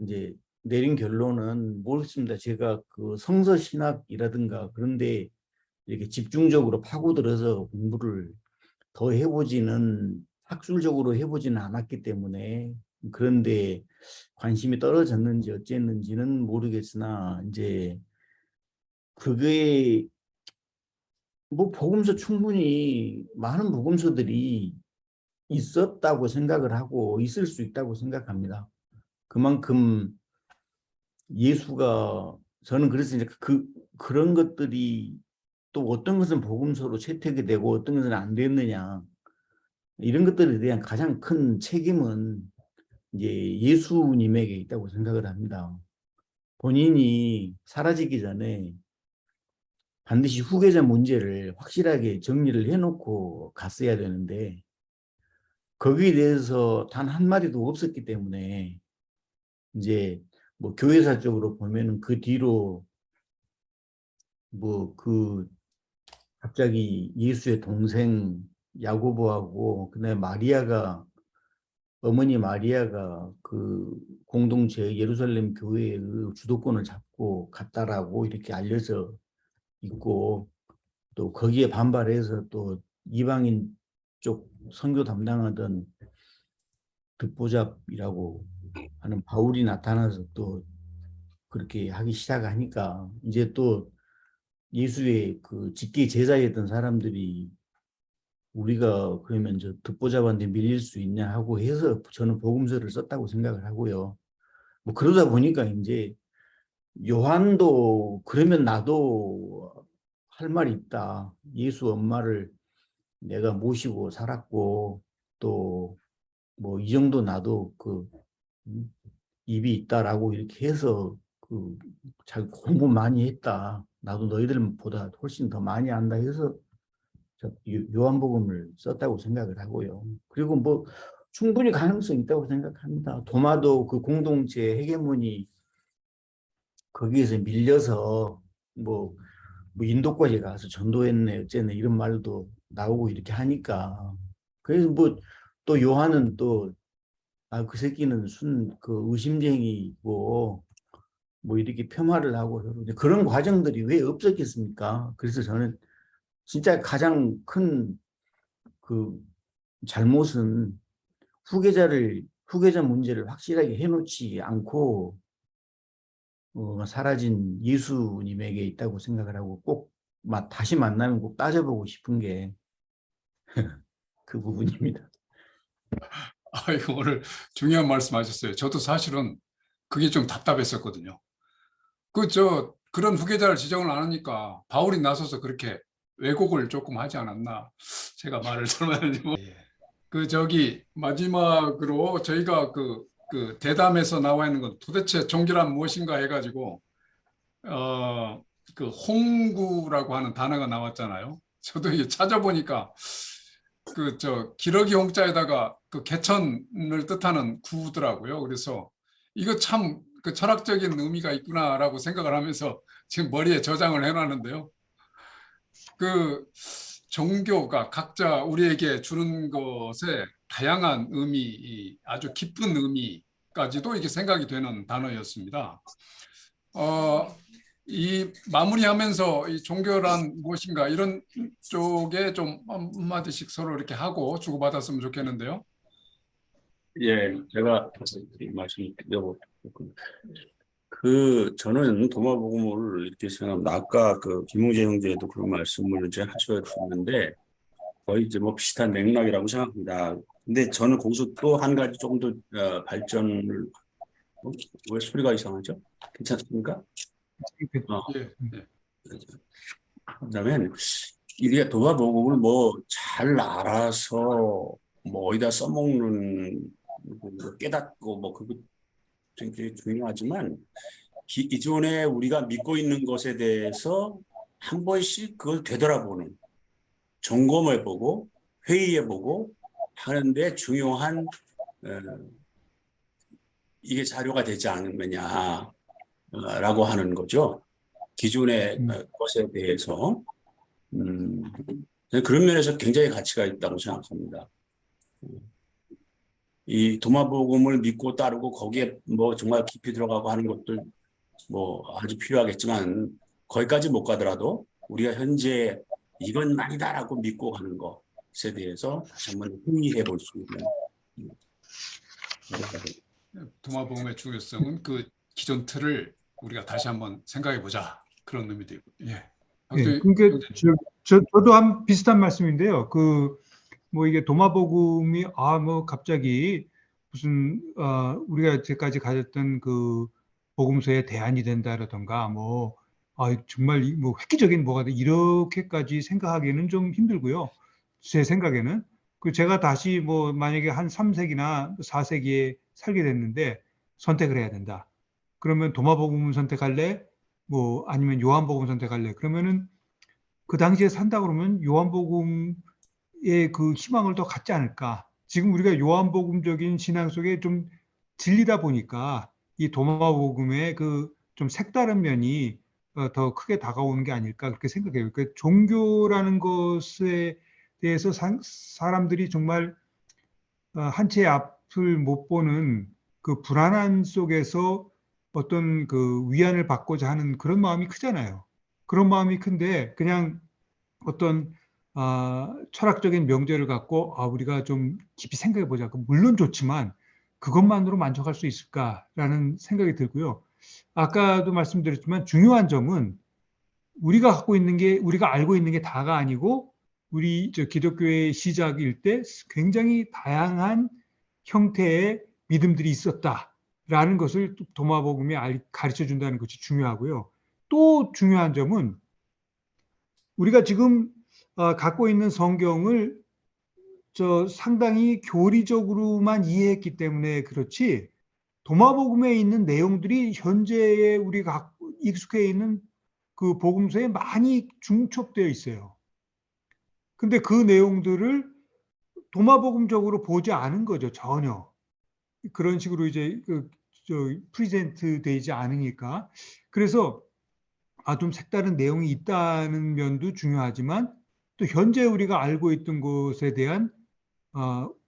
이제 내린 결론은 모르겠습니다. 제가 그 성서 신학이라든가 그런데 이렇게 집중적으로 파고들어서 공부를 더 해보지는, 학술적으로 해보지는 않았기 때문에, 그런데 관심이 떨어졌는지 어쨌는지는 모르겠으나 이제 그게 뭐 복음서 충분히 많은 복음서들이 있었다고 생각을 하고 있을 수 있다고 생각합니다. 그만큼 예수가, 저는 그래서 이제 그런 것들이 또 어떤 것은 복음서로 채택이 되고 어떤 것은 안 됐느냐, 이런 것들에 대한 가장 큰 책임은 이제 예수님에게 있다고 생각을 합니다. 본인이 사라지기 전에 반드시 후계자 문제를 확실하게 정리를 해놓고 갔어야 되는데 거기에 대해서 단 한마디도 없었기 때문에 이제 뭐 교회사적으로 보면은 그 뒤로 뭐 그 갑자기 예수의 동생 야고보하고 그다음에 마리아가 어머니 마리아가 그 공동체 예루살렘 교회의 주도권을 잡고 갔다라고 이렇게 알려져 있고 또 거기에 반발해서 또 이방인 쪽 선교 담당하던 듣보잡이라고 하는 바울이 나타나서 또 그렇게 하기 시작하니까 이제 또 예수의 그 직계 제자였던 사람들이 우리가 그러면 저 듣보잡한테 밀릴 수 있냐 하고 해서 저는 복음서를 썼다고 생각을 하고요. 뭐 그러다 보니까 이제 요한도 그러면 나도 할 말이 있다. 예수 엄마를 내가 모시고 살았고 또 뭐 이 정도 나도 그 입이 있다라고 이렇게 해서 그 자기 공부 많이 했다. 나도 너희들보다 훨씬 더 많이 안다 해서 요한복음을 썼다고 생각을 하고요. 그리고 뭐 충분히 가능성이 있다고 생각합니다. 도마도 그 공동체 헤게모니 거기에서 밀려서 뭐 인도까지 가서 전도했네 어쨌네 이런 말도 나오고 이렇게 하니까 그래서 뭐 또 요한은 또 그 새끼는 그 의심쟁이고 뭐 이렇게 폄하를 하고 그런 과정들이 왜 없었겠습니까? 그래서 저는 진짜 가장 큰 그 잘못은 후계자 문제를 확실하게 해놓지 않고 사라진 예수님에게 있다고 생각을 하고 꼭 다시 만나면 꼭 따져보고 싶은 게 그 부분입니다. 아이고, 오늘 중요한 말씀하셨어요. 저도 사실은 그게 좀 답답했었거든요. 그런 후계자를 지정을 안 하니까 바울이 나서서 그렇게 왜곡을 조금 하지 않았나. 제가 말을 잘못했는지 뭐. 마지막으로 저희가 그 대담에서 나와 있는 건 도대체 종교란 무엇인가 해가지고, 그 홍구라고 하는 단어가 나왔잖아요. 저도 이게 찾아보니까 기러기 홍자에다가 그 개천을 뜻하는 구더라고요. 그래서 이거 참 그 철학적인 의미가 있구나라고 생각을 하면서 지금 머리에 저장을 해놨는데요. 그 종교가 각자 우리에게 주는 것에 다양한 의미, 아주 깊은 의미까지도 이게 생각이 되는 단어였습니다. 이 마무리하면서 이 종교란 무엇인가 이런 쪽에 좀 한마디씩 서로 이렇게 하고 주고받았으면 좋겠는데요. 예, 제가 말씀드려보고 저는 도마복음을 이렇게 생각합니다. 아까 그 김웅재 형제도 그런 말씀을 이제 하셨는데 거의 이제 뭐 비슷한 맥락이라고 생각합니다. 근데 저는 거기서 또 한 가지 조금 더 발전을 왜 소리가 이상하죠? 괜찮습니까? 예. 그다음에 이게 도마복음을 뭐 잘 알아서 뭐 어디다 써먹는 깨닫고 뭐 그거 되게 중요하지만 기존에 우리가 믿고 있는 것에 대해서 한 번씩 그걸 되돌아보는 점검해보고 회의해보고 하는데 중요한 이게 자료가 되지 않느냐라고 하는 거죠. 기존의 것에 대해서 그런 면에서 굉장히 가치가 있다고 생각합니다. 이 도마복음을 믿고 따르고 거기에 뭐 정말 깊이 들어가고 하는 것들 뭐 아주 필요하겠지만 거기까지 못 가더라도 우리가 현재 이건 아니다라고 믿고 가는 것에 대해서 다시 한번 회의해 볼 수 있는 도마복음의 중요성은 그 기존 틀을 우리가 다시 한번 생각해 보자 그런 의미도 있고. 예. 그러니까 저도 한 비슷한 말씀인데요. 뭐 이게 도마복음이 뭐 갑자기 무슨 우리가 여태까지 가졌던 그 복음서의 대안이 된다라던가 뭐 정말 뭐 획기적인 뭐가 돼 이렇게까지 생각하기는 좀 힘들고요. 제 생각에는 그 제가 다시 뭐 만약에 한 3세기나 4세기에 살게 됐는데 선택을 해야 된다. 그러면 도마복음을 선택할래? 뭐 아니면 요한복음 선택할래? 그러면은 그 당시에 산다 그러면 요한복음의 그 희망을 더 갖지 않을까? 지금 우리가 요한복음적인 신앙 속에 좀 질리다 보니까 이 도마복음의 그 좀 색다른 면이 더 크게 다가오는 게 아닐까 그렇게 생각해요. 그 종교라는 것에 대해서 사람들이 정말 한 채의 앞을 못 보는 그 불안한 속에서 어떤 그 위안을 받고자 하는 그런 마음이 크잖아요. 그런 마음이 큰데 그냥 어떤 철학적인 명제를 갖고 우리가 좀 깊이 생각해 보자. 물론 좋지만 그것만으로 만족할 수 있을까라는 생각이 들고요. 아까도 말씀드렸지만 중요한 점은 우리가 갖고 있는 게 우리가 알고 있는 게 다가 아니고 우리 기독교의 시작일 때 굉장히 다양한 형태의 믿음들이 있었다라는 것을 도마복음이 가르쳐 준다는 것이 중요하고요. 또 중요한 점은 우리가 지금 갖고 있는 성경을 상당히 교리적으로만 이해했기 때문에 그렇지 도마복음에 있는 내용들이 현재에 우리가 익숙해 있는 그 복음서에 많이 중첩되어 있어요. 근데 그 내용들을 도마복음적으로 보지 않은 거죠, 전혀. 그런 식으로 이제 프리젠트 되지 않으니까. 그래서 좀 색다른 내용이 있다는 면도 중요하지만 또 현재 우리가 알고 있던 것에 대한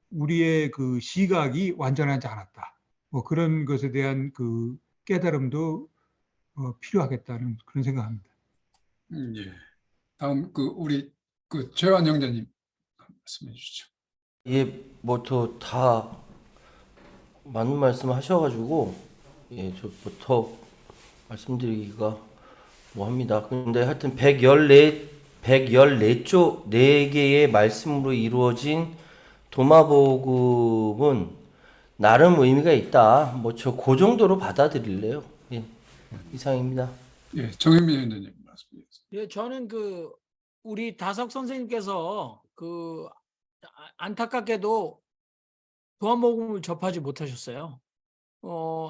우리의 그 시각이 완전하지 않았다. 뭐 그런 것에 대한 그 깨달음도 필요하겠다는 그런 생각합니다. 예. 다음 우리 최환 형제님 말씀해 주시죠. 예, 뭐 저 다 맞는 말씀 하셔가지고 예, 저부터 말씀드리기가 뭐합니다. 근데 하여튼 114개의 말씀으로 이루어진 도마복음은 나름 의미가 있다. 뭐 저 그 정도로 받아들일래요. 예, 이상입니다. 예, 정현민 형제님 말씀해 주세요. 예, 저는 우리 다석 선생님께서 안타깝게도 도마복음을 접하지 못하셨어요.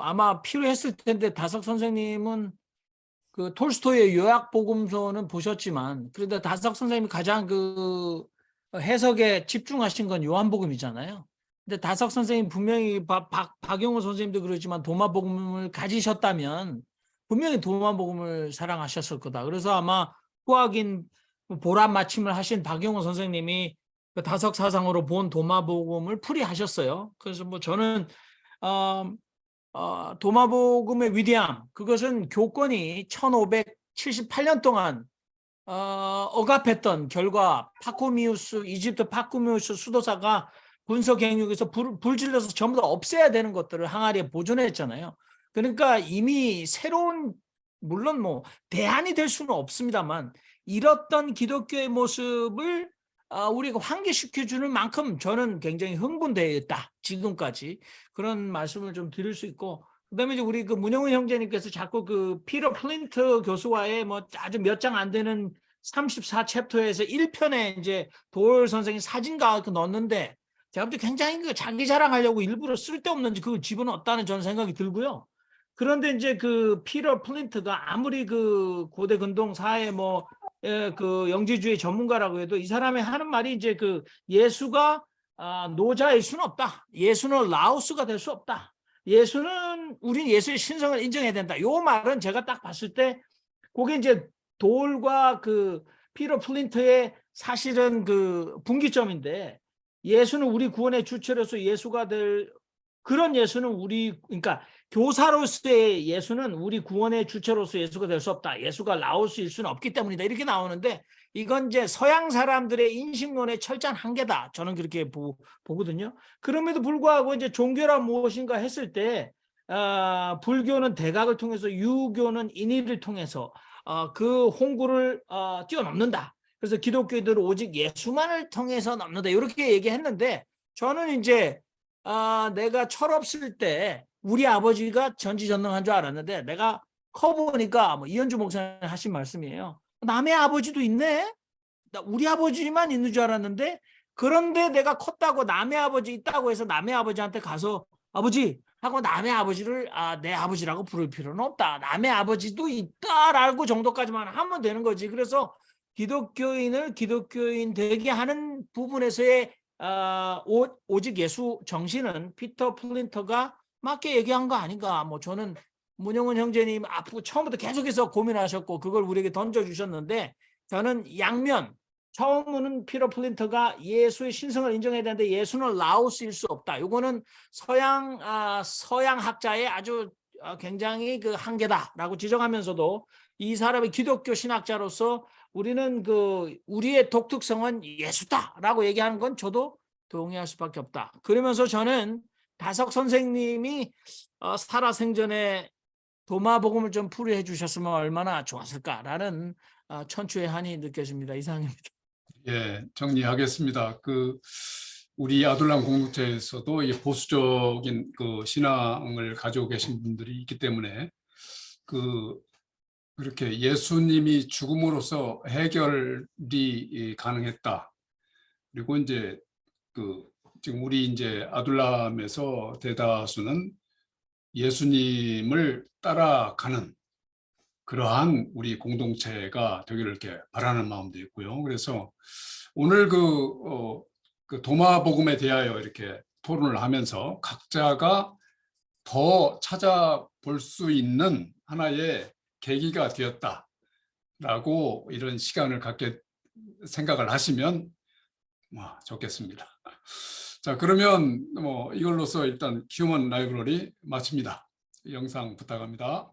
아마 필요했을 텐데 다석 선생님은 그 톨스토이의 요약복음서는 보셨지만 그래도 다석 선생님이 가장 해석에 집중하신 건 요한복음이잖아요. 근데 다석 선생님 분명히 박용호 선생님도 그러지만 도마복음을 가지셨다면 분명히 도마복음을 사랑하셨을 거다. 그래서 아마 후학인 보람 마침을 하신 박용호 선생님이 그 다석 사상으로 본 도마복음을 풀이하셨어요. 그래서 뭐 저는 도마복음의 위대함, 그것은 교권이 1578년 동안 억압했던 결과 이집트 파쿠미우스 수도사가 군서갱육에서 불질러서 전부 다 없애야 되는 것들을 항아리에 보존했잖아요. 그러니까 이미 새로운, 물론 뭐 대안이 될 수는 없습니다만 잃었던 기독교의 모습을 우리가 환기시켜주는 만큼 저는 굉장히 흥분되어 있다. 지금까지 그런 말씀을 좀 드릴 수 있고, 그다음에 이제 우리 문영훈 형제님께서 자꾸 피터 플린트 교수와의 뭐 아주 몇 장 안 되는 34챕터에서 1편에 이제 도올 선생이 사진가 넣었는데 제가 볼 때 굉장히 자기 자랑하려고 일부러 쓸데없는 그걸 집어넣었다는 저는 생각이 들고요. 그런데 이제 피터 플린트가 아무리 고대 근동 사회 영지주의 전문가라고 해도 이 사람이 하는 말이 이제 예수가 노자일 수는 없다. 예수는 라오스가 될 수 없다. 우린 예수의 신성을 인정해야 된다. 요 말은 제가 딱 봤을 때 그게 이제 도올과 피터 플린트의 사실은 분기점인데, 예수는 우리 구원의 주체로서 예수가 될 그런 예수는 그러니까 교사로서의 예수는 우리 구원의 주체로서 예수가 될 수 없다. 예수가 라오스일 수는 없기 때문이다. 이렇게 나오는데 이건 이제 서양 사람들의 인식론의 철저한 한계다. 저는 그렇게 보거든요. 그럼에도 불구하고 이제 종교란 무엇인가 했을 때 불교는 대각을 통해서, 유교는 인의를 통해서 그 홍구를 뛰어넘는다. 그래서 기독교인들은 오직 예수만을 통해서 넘는다. 이렇게 얘기했는데 저는 이제 내가 철없을 때 우리 아버지가 전지전능한 줄 알았는데 내가 커보니까 이현주 목사님 하신 말씀이에요. 남의 아버지도 있네? 우리 아버지만 있는 줄 알았는데 그런데 내가 컸다고 남의 아버지 있다고 해서 남의 아버지한테 가서 아버지 하고 남의 아버지를 내 아버지라고 부를 필요는 없다. 남의 아버지도 있다라고 정도까지만 하면 되는 거지. 그래서 기독교인을 기독교인 되게 하는 부분에서의 오직 예수 정신은 피터 플린터가 맞게 얘기한 거 아닌가. 뭐 저는 문영은 형제님 앞으로 처음부터 계속해서 고민하셨고 그걸 우리에게 던져주셨는데 저는 양면 처음은 피터 플린터가 예수의 신성을 인정해야 되는데 예수는 라오스일 수 없다. 이거는 서양 학자의 아주 굉장히 그 한계다라고 지적하면서도 이 사람이 기독교 신학자로서 우리는 우리의 독특성은 예수다라고 얘기하는 건 저도 동의할 수밖에 없다. 그러면서 저는 다석 선생님이 살아생전에 도마복음을 좀 풀이해 주셨으면 얼마나 좋았을까라는 천추의 한이 느껴집니다. 이상입니다. 예, 정리하겠습니다. 우리 아둘람 공동체에서도 이 보수적인 신앙을 가지고 계신 분들이 있기 때문에 그렇게 예수님이 죽음으로써 해결이 가능했다. 그리고 이제 지금 우리 이제 아둘람에서 대다수는 예수님을 따라가는 그러한 우리 공동체가 되기를 이렇게 바라는 마음도 있고요. 그래서 오늘 도마복음에 대하여 이렇게 토론을 하면서 각자가 더 찾아볼 수 있는 하나의 계기가 되었다라고 이런 시간을 갖게 생각을 하시면 좋겠습니다. 자, 그러면 이걸로서 일단 휴먼 라이브러리 마칩니다. 영상 부탁합니다.